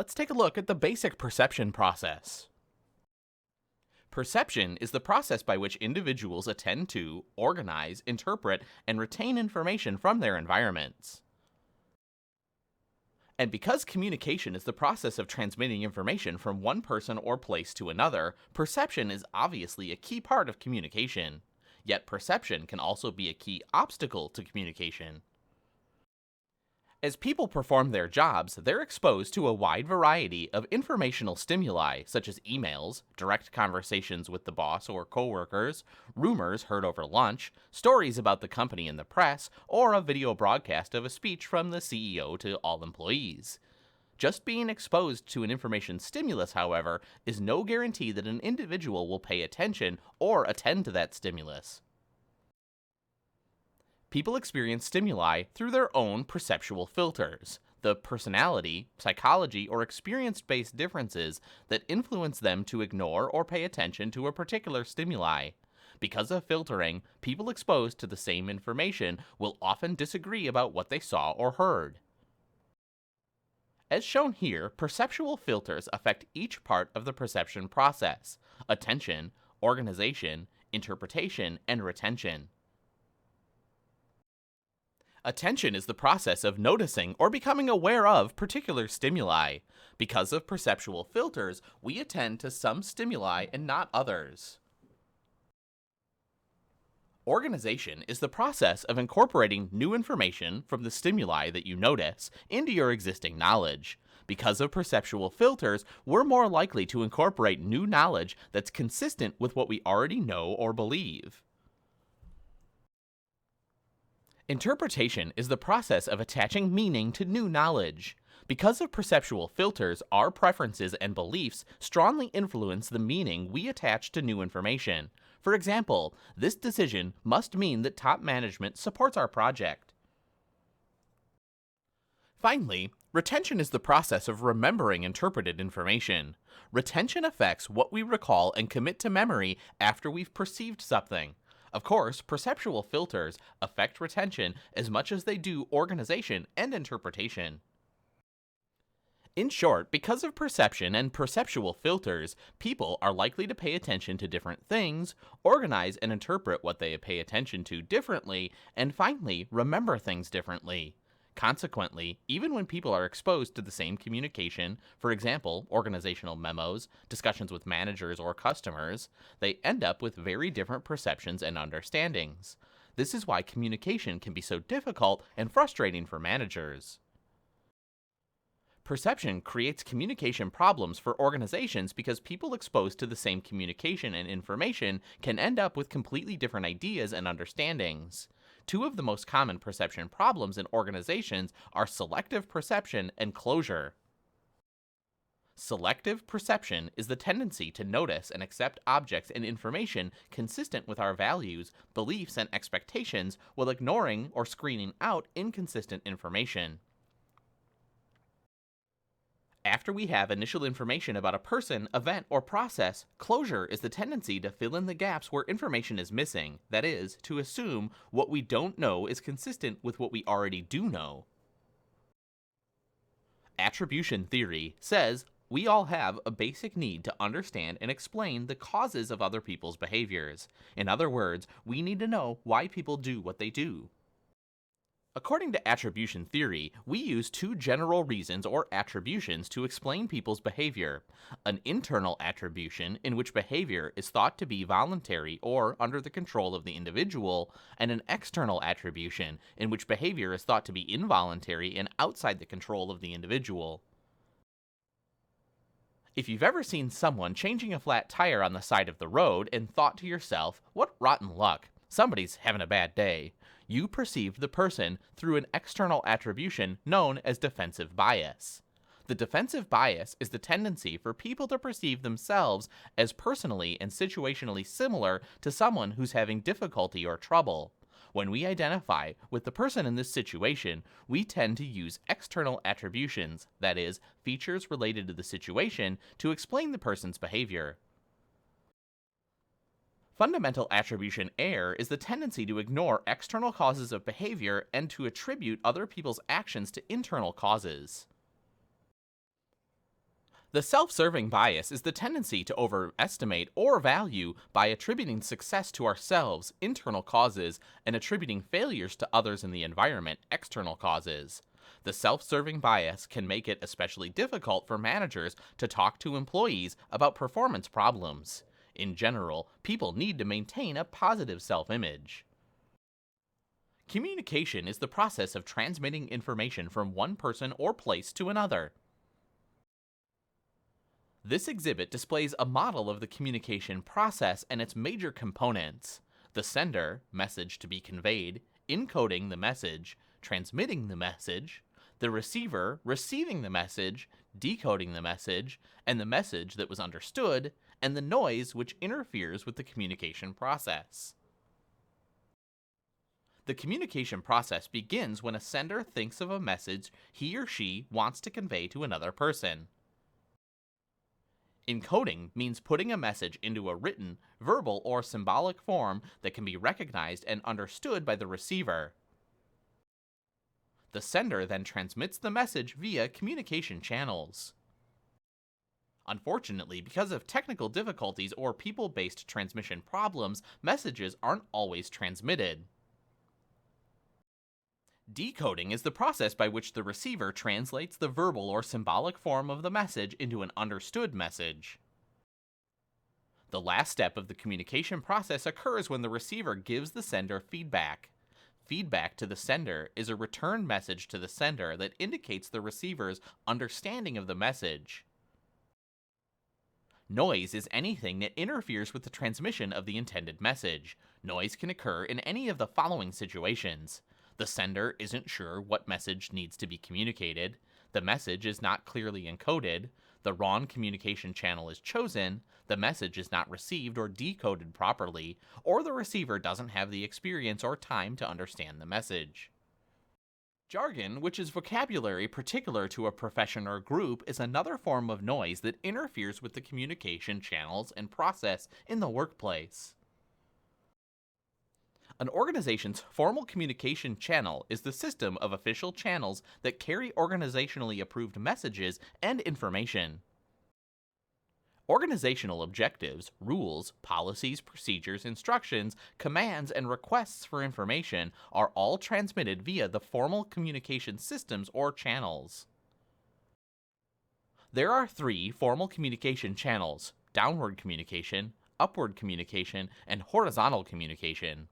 let's take a look at the basic perception process. Perception is the process by which individuals attend to, organize, interpret, and retain information from their environments. And because communication is the process of transmitting information from one person or place to another, perception is obviously a key part of communication. Yet perception can also be a key obstacle to communication. As people perform their jobs, they're exposed to a wide variety of informational stimuli, such as emails, direct conversations with the boss or coworkers, rumors heard over lunch, stories about the company in the press, or a video broadcast of a speech from the CEO to all employees. Just being exposed to an information stimulus, however, is no guarantee that an individual will pay attention or attend to that stimulus. People experience stimuli through their own perceptual filters, the personality, psychology, or experience-based differences that influence them to ignore or pay attention to a particular stimuli. Because of filtering, people exposed to the same information will often disagree about what they saw or heard. As shown here, perceptual filters affect each part of the perception process: attention, organization, interpretation, and retention. Attention is the process of noticing or becoming aware of particular stimuli. Because of perceptual filters, we attend to some stimuli and not others. Organization is the process of incorporating new information from the stimuli that you notice into your existing knowledge. Because of perceptual filters, we're more likely to incorporate new knowledge that's consistent with what we already know or believe. Interpretation is the process of attaching meaning to new knowledge. Because of perceptual filters, our preferences and beliefs strongly influence the meaning we attach to new information. For example, this decision must mean that top management supports our project. Finally, retention is the process of remembering interpreted information. Retention affects what we recall and commit to memory after we've perceived something. Of course, perceptual filters affect retention as much as they do organization and interpretation. In short, because of perception and perceptual filters, people are likely to pay attention to different things, organize and interpret what they pay attention to differently, and finally, remember things differently. Consequently, even when people are exposed to the same communication, for example, organizational memos, discussions with managers or customers, they end up with very different perceptions and understandings. This is why communication can be so difficult and frustrating for managers. Perception creates communication problems for organizations because people exposed to the same communication and information can end up with completely different ideas and understandings. Two of the most common perception problems in organizations are selective perception and closure. Selective perception is the tendency to notice and accept objects and information consistent with our values, beliefs, and expectations while ignoring or screening out inconsistent information. After we have initial information about a person, event, or process, closure is the tendency to fill in the gaps where information is missing, that is, to assume what we don't know is consistent with what we already do know. Attribution theory says we all have a basic need to understand and explain the causes of other people's behaviors. In other words, we need to know why people do what they do. According to attribution theory, we use two general reasons or attributions to explain people's behavior: an internal attribution, in which behavior is thought to be voluntary or under the control of the individual, and an external attribution, in which behavior is thought to be involuntary and outside the control of the individual. If you've ever seen someone changing a flat tire on the side of the road and thought to yourself, "What rotten luck, somebody's having a bad day," you perceived the person through an external attribution known as defensive bias. The defensive bias is the tendency for people to perceive themselves as personally and situationally similar to someone who's having difficulty or trouble. When we identify with the person in this situation, we tend to use external attributions, that is, features related to the situation, to explain the person's behavior. Fundamental attribution error is the tendency to ignore external causes of behavior and to attribute other people's actions to internal causes. The self-serving bias is the tendency to overestimate or value by attributing success to ourselves, internal causes, and attributing failures to others in the environment, external causes. The self-serving bias can make it especially difficult for managers to talk to employees about performance problems. In general, people need to maintain a positive self-image. Communication is the process of transmitting information from one person or place to another. This exhibit displays a model of the communication process and its major components: the sender, message to be conveyed, encoding the message, transmitting the message, the receiver, receiving the message, decoding the message, and the message that was understood, and the noise which interferes with the communication process. The communication process begins when a sender thinks of a message he or she wants to convey to another person. Encoding means putting a message into a written, verbal, or symbolic form that can be recognized and understood by the receiver. The sender then transmits the message via communication channels. Unfortunately, because of technical difficulties or people-based transmission problems, messages aren't always transmitted. Decoding is the process by which the receiver translates the verbal or symbolic form of the message into an understood message. The last step of the communication process occurs when the receiver gives the sender feedback. Feedback to the sender is a return message to the sender that indicates the receiver's understanding of the message. Noise is anything that interferes with the transmission of the intended message. Noise can occur in any of the following situations: the sender isn't sure what message needs to be communicated, the message is not clearly encoded, the wrong communication channel is chosen, the message is not received or decoded properly, or the receiver doesn't have the experience or time to understand the message. Jargon, which is vocabulary particular to a profession or group, is another form of noise that interferes with the communication channels and process in the workplace. An organization's formal communication channel is the system of official channels that carry organizationally approved messages and information. Organizational objectives, rules, policies, procedures, instructions, commands, and requests for information are all transmitted via the formal communication systems or channels. There are 3 formal communication channels: downward communication, upward communication, and horizontal communication.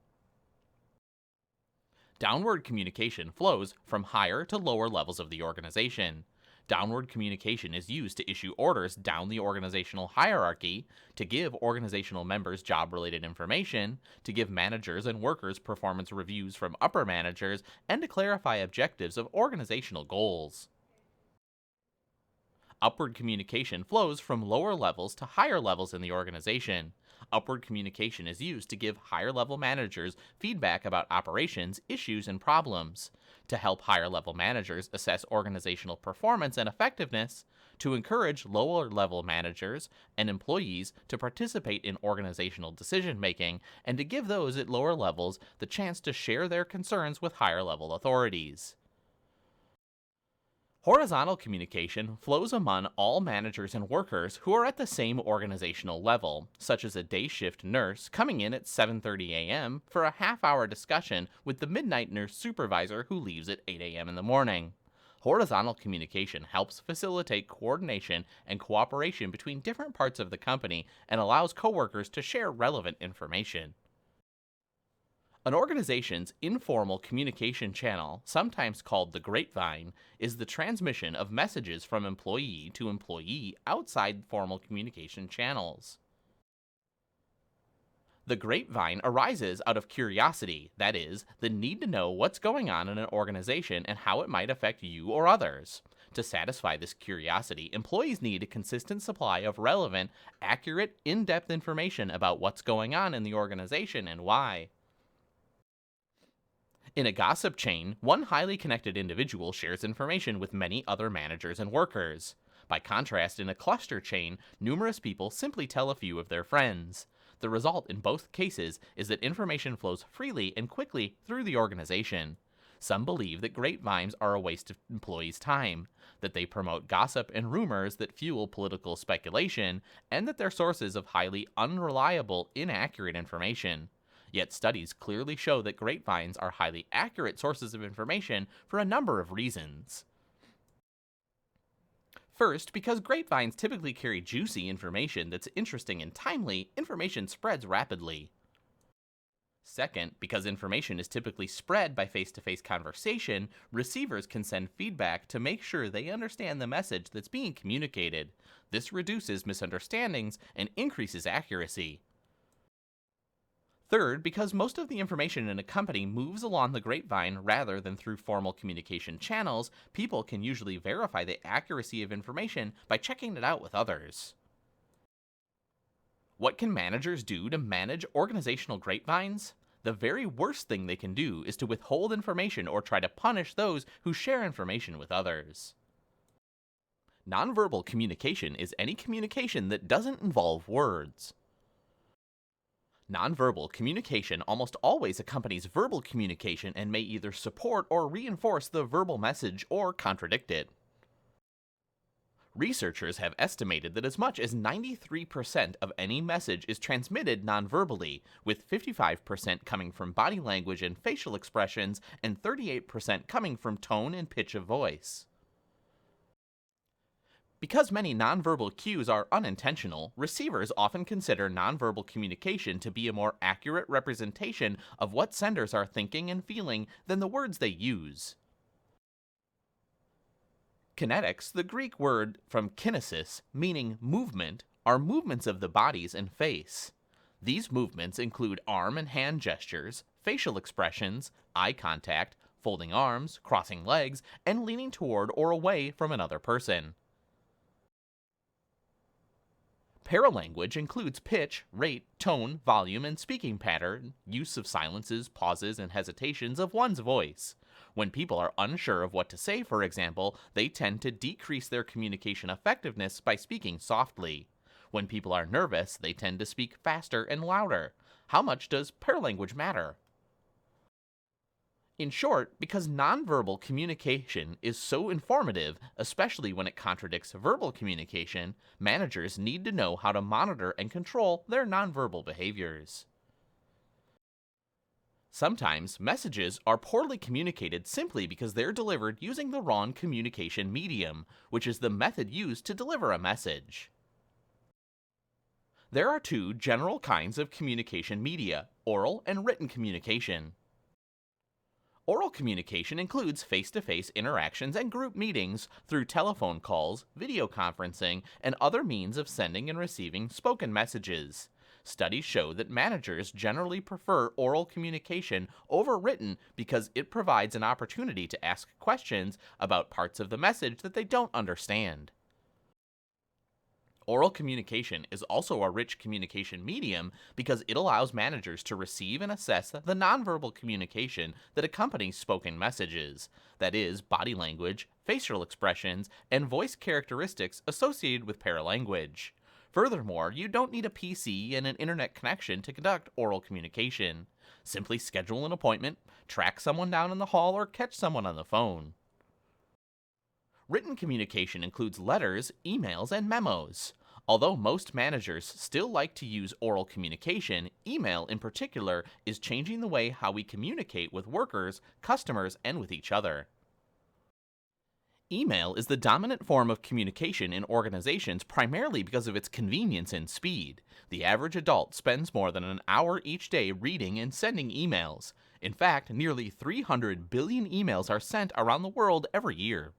Downward communication flows from higher to lower levels of the organization. Downward communication is used to issue orders down the organizational hierarchy, to give organizational members job-related information, to give managers and workers performance reviews from upper managers, and to clarify objectives of organizational goals. Upward communication flows from lower levels to higher levels in the organization. Upward communication is used to give higher-level managers feedback about operations, issues, and problems, to help higher-level managers assess organizational performance and effectiveness, to encourage lower-level managers and employees to participate in organizational decision-making, and to give those at lower levels the chance to share their concerns with higher-level authorities. Horizontal communication flows among all managers and workers who are at the same organizational level, such as a day shift nurse coming in at 7:30 a.m. for a half-hour discussion with the midnight nurse supervisor who leaves at 8 a.m. in the morning. Horizontal communication helps facilitate coordination and cooperation between different parts of the company and allows coworkers to share relevant information. An organization's informal communication channel, sometimes called the grapevine, is the transmission of messages from employee to employee outside formal communication channels. The grapevine arises out of curiosity, that is, the need to know what's going on in an organization and how it might affect you or others. To satisfy this curiosity, employees need a consistent supply of relevant, accurate, in-depth information about what's going on in the organization and why. In a gossip chain, one highly connected individual shares information with many other managers and workers. By contrast, in a cluster chain, numerous people simply tell a few of their friends. The result in both cases is that information flows freely and quickly through the organization. Some believe that grapevines are a waste of employees' time, that they promote gossip and rumors that fuel political speculation, and that they're sources of highly unreliable, inaccurate information. Yet studies clearly show that grapevines are highly accurate sources of information for a number of reasons. First, because grapevines typically carry juicy information that's interesting and timely, information spreads rapidly. Second, because information is typically spread by face-to-face conversation, receivers can send feedback to make sure they understand the message that's being communicated. This reduces misunderstandings and increases accuracy. Third, because most of the information in a company moves along the grapevine rather than through formal communication channels, people can usually verify the accuracy of information by checking it out with others. What can managers do to manage organizational grapevines? The very worst thing they can do is to withhold information or try to punish those who share information with others. Nonverbal communication is any communication that doesn't involve words. Nonverbal communication almost always accompanies verbal communication and may either support or reinforce the verbal message or contradict it. Researchers have estimated that as much as 93% of any message is transmitted nonverbally, with 55% coming from body language and facial expressions, and 38% coming from tone and pitch of voice. Because many nonverbal cues are unintentional, receivers often consider nonverbal communication to be a more accurate representation of what senders are thinking and feeling than the words they use. Kinetics, the Greek word from kinesis, meaning movement, are movements of the bodies and face. These movements include arm and hand gestures, facial expressions, eye contact, folding arms, crossing legs, and leaning toward or away from another person. Paralanguage includes pitch, rate, tone, volume, and speaking pattern, use of silences, pauses, and hesitations of one's voice. When people are unsure of what to say, for example, they tend to decrease their communication effectiveness by speaking softly. When people are nervous, they tend to speak faster and louder. How much does paralanguage matter? In short, because nonverbal communication is so informative, especially when it contradicts verbal communication, managers need to know how to monitor and control their nonverbal behaviors. Sometimes messages are poorly communicated simply because they're delivered using the wrong communication medium, which is the method used to deliver a message. There are two general kinds of communication media: oral and written communication. Oral communication includes face-to-face interactions and group meetings through telephone calls, video conferencing, and other means of sending and receiving spoken messages. Studies show that managers generally prefer oral communication over written because it provides an opportunity to ask questions about parts of the message that they don't understand. Oral communication is also a rich communication medium because it allows managers to receive and assess the nonverbal communication that accompanies spoken messages, that is, body language, facial expressions, and voice characteristics associated with paralanguage. Furthermore, you don't need a PC and an internet connection to conduct oral communication. Simply schedule an appointment, track someone down in the hall, or catch someone on the phone. Written communication includes letters, emails, and memos. Although most managers still like to use oral communication, email in particular is changing the way how we communicate with workers, customers, and with each other. Email is the dominant form of communication in organizations primarily because of its convenience and speed. The average adult spends more than an hour each day reading and sending emails. In fact, nearly 300 billion emails are sent around the world every year.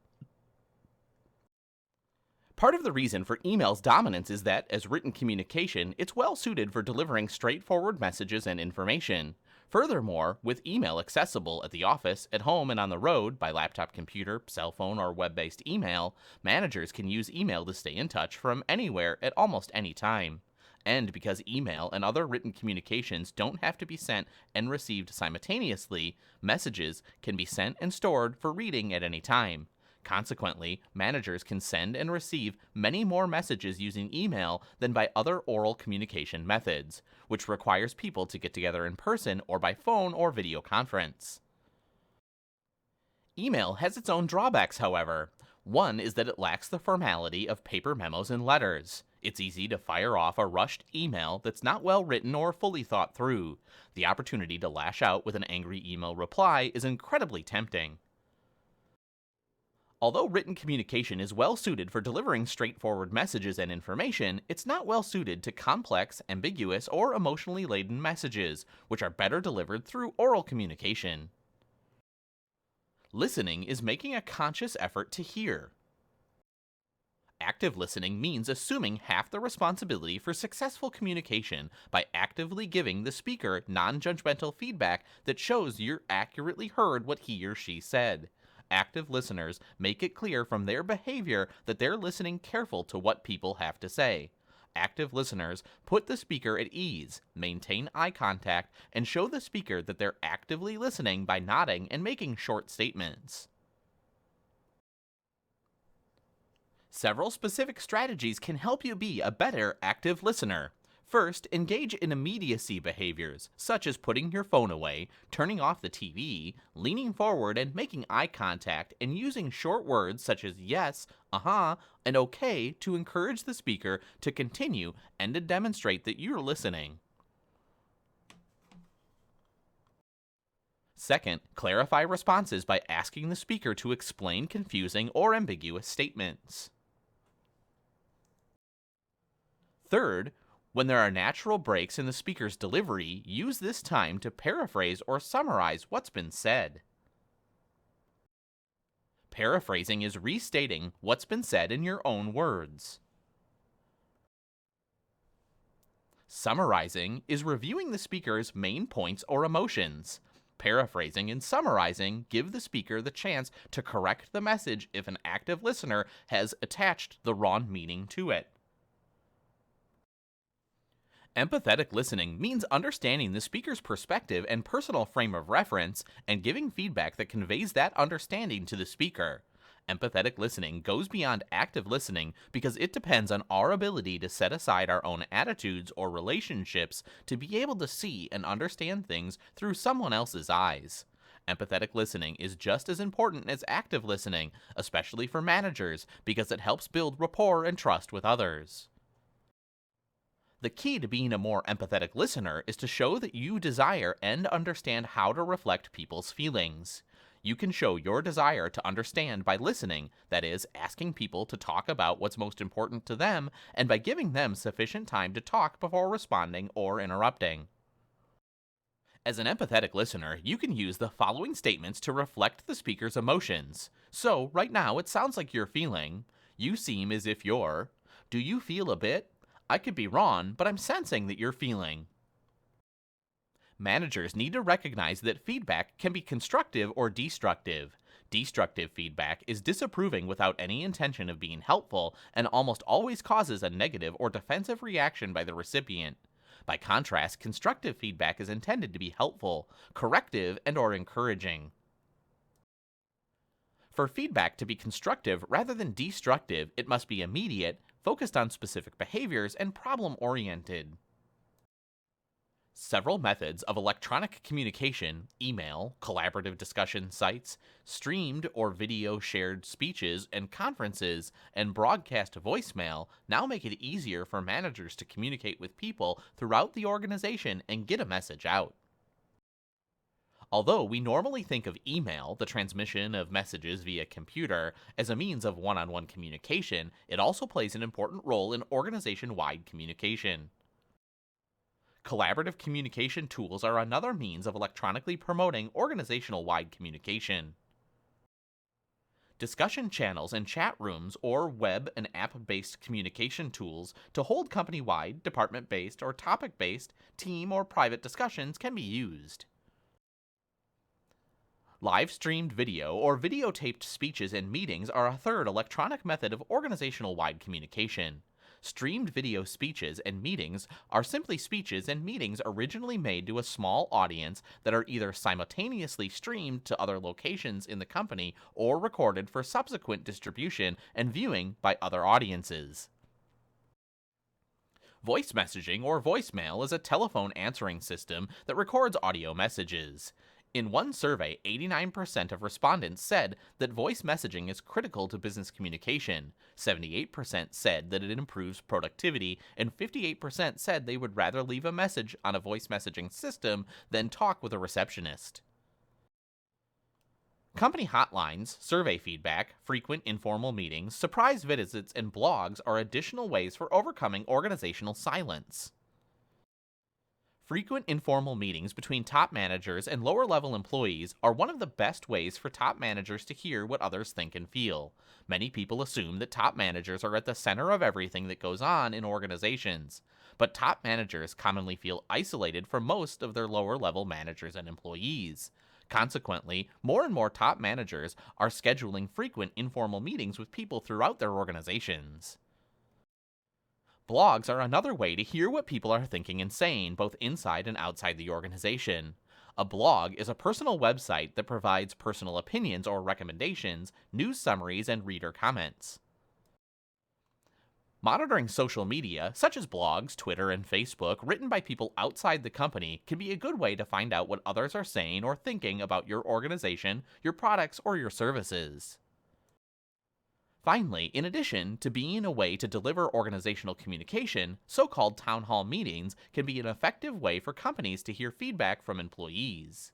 Part of the reason for email's dominance is that, as written communication, it's well suited for delivering straightforward messages and information. Furthermore, with email accessible at the office, at home, and on the road by laptop computer, cell phone, or web-based email, managers can use email to stay in touch from anywhere at almost any time. And because email and other written communications don't have to be sent and received simultaneously, messages can be sent and stored for reading at any time. Consequently, managers can send and receive many more messages using email than by other oral communication methods, which requires people to get together in person or by phone or video conference. Email has its own drawbacks, however. One is that it lacks the formality of paper memos and letters. It's easy to fire off a rushed email that's not well written or fully thought through. The opportunity to lash out with an angry email reply is incredibly tempting. Although written communication is well suited for delivering straightforward messages and information, it's not well suited to complex, ambiguous, or emotionally laden messages, which are better delivered through oral communication. Listening is making a conscious effort to hear. Active listening means assuming half the responsibility for successful communication by actively giving the speaker non-judgmental feedback that shows you accurately heard what he or she said. Active listeners make it clear from their behavior that they're listening careful to what people have to say. Active listeners put the speaker at ease, maintain eye contact, and show the speaker that they're actively listening by nodding and making short statements. Several specific strategies can help you be a better active listener. First, engage in immediacy behaviors, such as putting your phone away, turning off the TV, leaning forward and making eye contact, and using short words such as yes, and okay to encourage the speaker to continue and to demonstrate that you're listening. Second, clarify responses by asking the speaker to explain confusing or ambiguous statements. Third, when there are natural breaks in the speaker's delivery, use this time to paraphrase or summarize what's been said. Paraphrasing is restating what's been said in your own words. Summarizing is reviewing the speaker's main points or emotions. Paraphrasing and summarizing give the speaker the chance to correct the message if an active listener has attached the wrong meaning to it. Empathetic listening means understanding the speaker's perspective and personal frame of reference and giving feedback that conveys that understanding to the speaker. Empathetic listening goes beyond active listening because it depends on our ability to set aside our own attitudes or relationships to be able to see and understand things through someone else's eyes. Empathetic listening is just as important as active listening, especially for managers, because it helps build rapport and trust with others. The key to being a more empathetic listener is to show that you desire and understand how to reflect people's feelings. You can show your desire to understand by listening, that is, asking people to talk about what's most important to them, and by giving them sufficient time to talk before responding or interrupting. As an empathetic listener, you can use the following statements to reflect the speaker's emotions. So, right now, it sounds like you're feeling, you seem as if you're, do you feel a bit? I could be wrong, but I'm sensing that you're feeling. Managers need to recognize that feedback can be constructive or destructive. Destructive feedback is disapproving without any intention of being helpful and almost always causes a negative or defensive reaction by the recipient. By contrast, constructive feedback is intended to be helpful, corrective, and/or encouraging. For feedback to be constructive rather than destructive, it must be immediate, focused on specific behaviors, and problem-oriented. Several methods of electronic communication, email, collaborative discussion sites, streamed or video shared speeches and conferences, and broadcast voicemail now make it easier for managers to communicate with people throughout the organization and get a message out. Although we normally think of email, the transmission of messages via computer, as a means of one-on-one communication, it also plays an important role in organization-wide communication. Collaborative communication tools are another means of electronically promoting organizational-wide communication. Discussion channels and chat rooms or web and app-based communication tools to hold company-wide, department-based, or topic-based, team or private discussions can be used. Live-streamed video or videotaped speeches and meetings are a third electronic method of organizational-wide communication. Streamed video speeches and meetings are simply speeches and meetings originally made to a small audience that are either simultaneously streamed to other locations in the company or recorded for subsequent distribution and viewing by other audiences. Voice messaging or voicemail is a telephone answering system that records audio messages. In one survey, 89% of respondents said that voice messaging is critical to business communication, 78% said that it improves productivity, and 58% said they would rather leave a message on a voice messaging system than talk with a receptionist. Company hotlines, survey feedback, frequent informal meetings, surprise visits, and blogs are additional ways for overcoming organizational silence. Frequent informal meetings between top managers and lower level employees are one of the best ways for top managers to hear what others think and feel. Many people assume that top managers are at the center of everything that goes on in organizations, but top managers commonly feel isolated from most of their lower level managers and employees. Consequently, more and more top managers are scheduling frequent informal meetings with people throughout their organizations. Blogs are another way to hear what people are thinking and saying, both inside and outside the organization. A blog is a personal website that provides personal opinions or recommendations, news summaries, and reader comments. Monitoring social media, such as blogs, Twitter, and Facebook, written by people outside the company, can be a good way to find out what others are saying or thinking about your organization, your products, or your services. Finally, in addition to being a way to deliver organizational communication, so-called town hall meetings can be an effective way for companies to hear feedback from employees.